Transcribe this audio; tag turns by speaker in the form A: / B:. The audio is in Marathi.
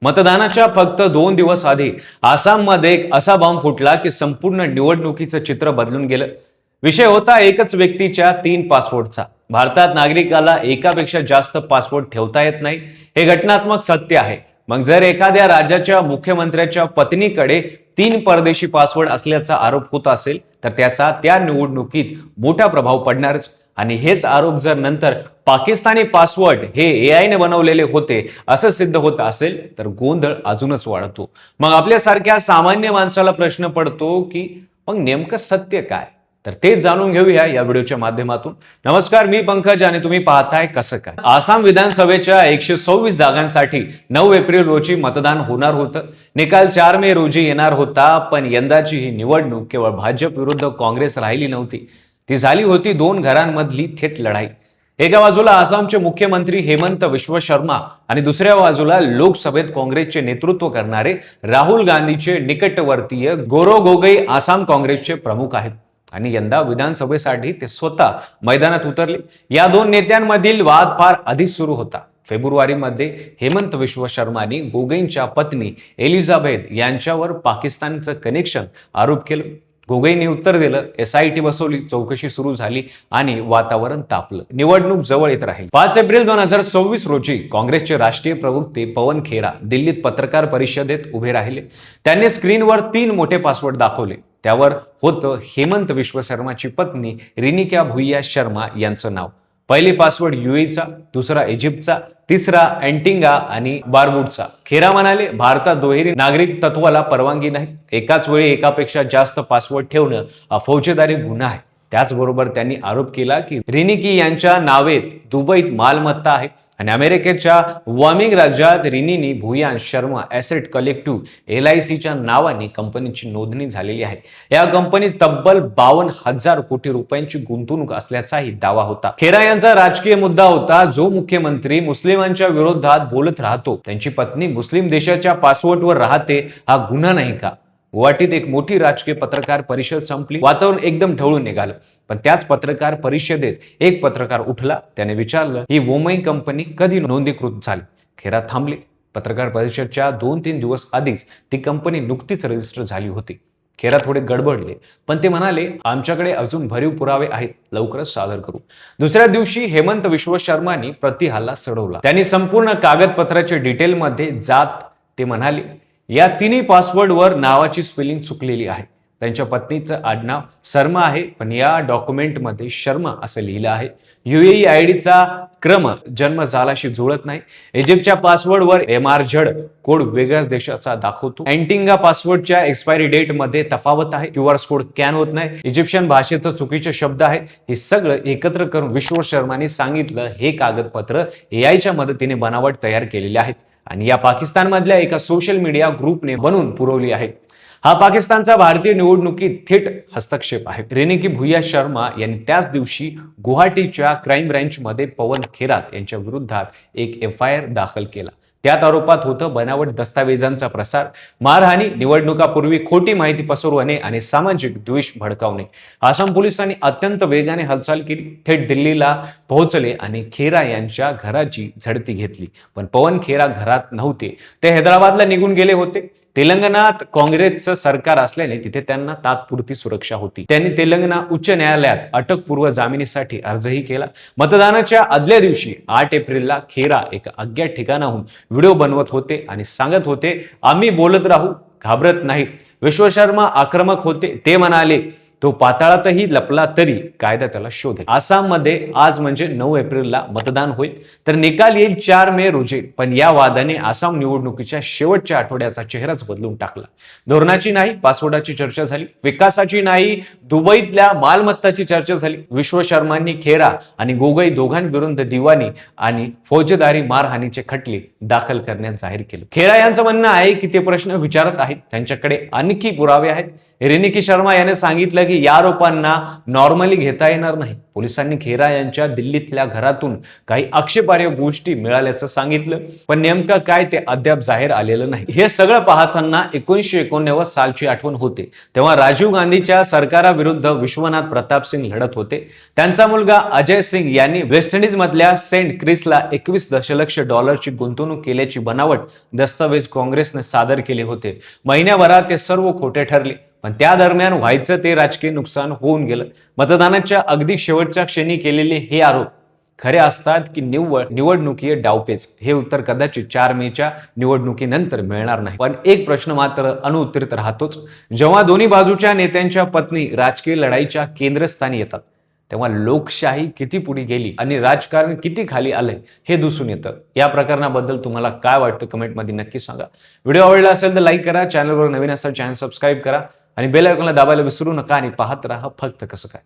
A: मतदानाच्या फक्त 2 दिवस आधी आसाममध्ये एक असा बॉम्ब फुटला की संपूर्ण निवडणुकीचं चित्र बदलून गेलं. विषय होता एकच व्यक्तीच्या 3 पासपोर्टचा. भारतात नागरिकाला एकापेक्षा जास्त पासपोर्ट ठेवता येत नाही, हे घटनात्मक सत्य आहे. मग जर एखाद्या राज्याच्या मुख्यमंत्र्याच्या पत्नीकडे 3 परदेशी पासपोर्ट असल्याचा आरोप होत असेल तर त्याचा त्या निवडणुकीत मोठा प्रभाव पडणारच. आणि हेच आरोप जर नंतर पाकिस्तानी पासवर्ड हे AI ने बनवलेले होते असं सिद्ध होत असेल तर गोंधळ अजूनच वाढतो. मग आपल्यासारख्या सामान्य माणसाला प्रश्न पडतो की मग नेमकं सत्य काय? तर तेच जाणून घेऊया या व्हिडिओच्या माध्यमातून. नमस्कार, मी पंकज आणि तुम्ही पाहताय कसं काय. आसाम विधानसभेच्या 126 जागांसाठी 9 एप्रिल रोजी मतदान होणार होतं. निकाल 4 मे रोजी येणार होता, पण यंदाची ही निवडणूक केवळ भाजप विरुद्ध काँग्रेस राहिली नव्हती. ती झाली होती 2 घरांमधली थेट लढाई. एका बाजूला आसामचे मुख्यमंत्री हेमंत विश्व शर्मा आणि दुसऱ्या बाजूला लोकसभेत काँग्रेसचे नेतृत्व करणारे राहुल गांधीचे निकटवर्तीय गौरव गोगोई आसाम काँग्रेसचे प्रमुख आहेत. आणि यंदा विधानसभेसाठी ते स्वतः मैदानात उतरले. या दोन नेत्यांमधील वाद फार आधीच सुरू होता. फेब्रुवारीमध्ये हेमंत विश्व शर्मानी गोगोईंच्या पत्नी एलिझाबेथ यांच्यावर पाकिस्तानचं कनेक्शन आरोप केलं. गोगोईंनी उत्तर दिलं, SIT बसवली, चौकशी सुरू झाली आणि वातावरण तापलं. निवडणूक जवळ येत राहील. 5 एप्रिल 2024 रोजी काँग्रेसचे राष्ट्रीय प्रवक्ते पवन खेरा दिल्लीत पत्रकार परिषदेत उभे राहिले. त्यांनी स्क्रीनवर 3 मोठे पासवर्ड दाखवले. त्यावर होतं हेमंत विश्व शर्माची पत्नी रिनिका भुइया शर्मा यांचं नाव. पहिले पासवर्ड UAEचा, दुसरा इजिप्तचा, तिसरा अँटिगा आणि बारबुडचा. खेरा म्हणाले, भारतात दुहेरी नागरिक तत्वाला परवानगी नाही. एकाच वेळी एकापेक्षा जास्त पासवर्ड ठेवणं हा फौजदारी गुन्हा आहे. त्याचबरोबर त्यांनी आरोप केला की रिनिकी यांच्या नावेत दुबईत मालमत्ता आहे आणि अमेरिकेच्या वॉर्मिंग राज्यात रिनीनी भुयान शर्मा ॲसेट कलेक्टिव्ह LICच्या नावाने कंपनीची नोंदणी झालेली आहे. या कंपनीत तब्बल 52,000 कोटी रुपयांची गुंतवणूक असल्याचाही दावा होता. खेरा यांचा राजकीय मुद्दा होता, जो मुख्यमंत्री मुस्लिमांच्या विरोधात बोलत राहतो त्यांची पत्नी मुस्लिम देशाच्या पासपोर्टवर राहते, हा गुन्हा नाही का? गुवाहाटीत एक मोठी राजकीय पत्रकार परिषद संपली. वातावरण एकदम ढवळून निघालं. पण त्याच पत्रकार परिषदेत एक पत्रकार उठला. त्याने विचारलं, ही वोमई कंपनी कधी नोंदणीकृत झाली? खेरा थांबले. पत्रकार परिषदच्या 2-3 दिवस आधीच ती कंपनी नुकतीच रजिस्टर झाली होती. खेरा थोडे गडबडले, पण ते म्हणाले, आमच्याकडे अजून भरीव पुरावे आहेत, लवकरच सादर करू. दुसऱ्या दिवशी हेमंत विश्व शर्मानी प्रतिहल्ला चढवला. त्यांनी संपूर्ण कागदपत्राच्या डिटेलमध्ये जात ते म्हणाले, या 3 पासवर्डवर नावाची स्पेलिंग चुकलेली आहे. त्यांच्या पत्नीचं आडनाव शर्मा आहे, पण या डॉक्युमेंटमध्ये शर्मा असं लिहिलं आहे. UAE IDचा क्रम जन्मजालाशी जुळत नाही. इजिप्तच्या पासवर्डवर MRZ कोड वेगळ्याच देशाचा दाखवतो. अँटिगा पासवर्डच्या एक्सपायरी डेटमध्ये तफावत आहे. QR कोड स्कॅन होत नाही. इजिप्शियन भाषेचं चुकीचे शब्द आहेत. हे सगळं एकत्र करून विश्व शर्माने सांगितलं, हे कागदपत्र AIच्या मदतीने बनावट तयार केलेले आहेत आणि या पाकिस्तानमधल्या एका सोशल मीडिया ग्रुपने बनवून पुरवली आहे. हा पाकिस्तानचा भारतीय निवडणुकीत थेट हस्तक्षेप आहे. रिनिकी भुइया शर्मा यांनी त्याच दिवशी गुवाहाटीच्या क्राईम ब्रँचमध्ये पवन खेरात यांच्या विरुद्धात एक FIR दाखल केला. त्यात आरोपात होतं बनावट दस्तावेजांचा प्रसार, मारहाणी, निवडणुकापूर्वी खोटी माहिती पसरवणे आणि सामाजिक द्वेष भडकावणे. आसाम पोलिसांनी अत्यंत वेगाने हालचाल केली. थेट दिल्लीला पोहोचले आणि खेरा यांच्या घराची झडती घेतली. पण पवन खेरा घरात नव्हते. ते हैदराबादला निघून गेले होते. तेलंगणात काँग्रेसचं सरकार असल्याने तिथे त्यांना तात्पुरती सुरक्षा होती. त्यांनी तेलंगणा उच्च न्यायालयात अटकपूर्व जामिनीसाठी अर्जही केला. मतदानाच्या आदल्या दिवशी 8 एप्रिलला खेरा एका अज्ञात ठिकाणाहून व्हिडिओ बनवत होते आणि सांगत होते, आम्ही बोलत राहू, घाबरत नाहीत. विश्व शर्मा आक्रमक होते. ते म्हणाले, तो पाताळातही लपला तरी कायदा त्याला शोधेल. आसाममध्ये आज म्हणजे 9 एप्रिलला मतदान होईल, तर निकाल येईल 4 मे रोजी. पण या वादाने आसाम निवडणुकीच्या शेवटच्या आठवड्याचा चेहराच बदलून टाकला. धोरणाची नाही, पासवर्डाची चर्चा झाली. विकासाची नाही, दुबईतल्या मालमत्ताची चर्चा झाली. विश्व शर्मांनी खेरा आणि गोगोई दोघांविरुद्ध दिवाणी आणि फौजदारी मारहाणीचे खटले दाखल करण्यास जाहीर केलं. खेरा यांचं म्हणणं आहे की ते प्रश्न विचारत आहेत, त्यांच्याकडे आणखी पुरावे आहेत. रिनिकी शर्मा याने सांगितलं की या आरोपांना नॉर्मली घेता येणार नाही. पोलिसांनी खेरा यांच्या दिल्लीतल्या घरातून काही आक्षेपार्ह गोष्टी मिळाल्याचं सांगितलं, पण नेमकं काय ते अद्याप जाहीर आलेलं नाही. हे सगळं पाहताना 1989 सालची आठवण होते. तेव्हा राजीव गांधीच्या सरकाराविरुद्ध विश्वनाथ प्रताप सिंग लढत होते. त्यांचा मुलगा अजय सिंग यांनी वेस्ट इंडिज मधल्या सेंट क्रिसला 21 दशलक्ष डॉलरची गुंतवणूक केल्याची बनावट दस्तावेज काँग्रेसने सादर केले होते. महिन्याभरात ते सर्व खोटे ठरले, पण त्या दरम्यान व्हायचं ते राजकीय नुकसान होऊन गेलं. मतदानाच्या अगदी शेवटच्या क्षणी केलेले हे आरोप खरे असतात की निवडणुकीय डावपेच? हे उत्तर कदाचित 4 मेच्या निवडणुकीनंतर मिळणार नाही. पण एक प्रश्न मात्र अनुत्तरित राहतोच. जेव्हा दोन्ही बाजूच्या नेत्यांच्या पत्नी राजकीय लढाईच्या केंद्रस्थानी येतात, तेव्हा लोकशाही किती पुढे गेली आणि राजकारण किती खाली आलंय हे दिसून येतं. या प्रकरणाबद्दल तुम्हाला काय वाटतं कमेंटमध्ये नक्की सांगा. व्हिडिओ आवडला असेल तर लाईक करा, चॅनलवर नवीन असेल चॅनल सबस्क्राईब करा आणि बेल आयकॉनला दाबायला विसरू नका आणि पाहत राहा फक्त कसं काय.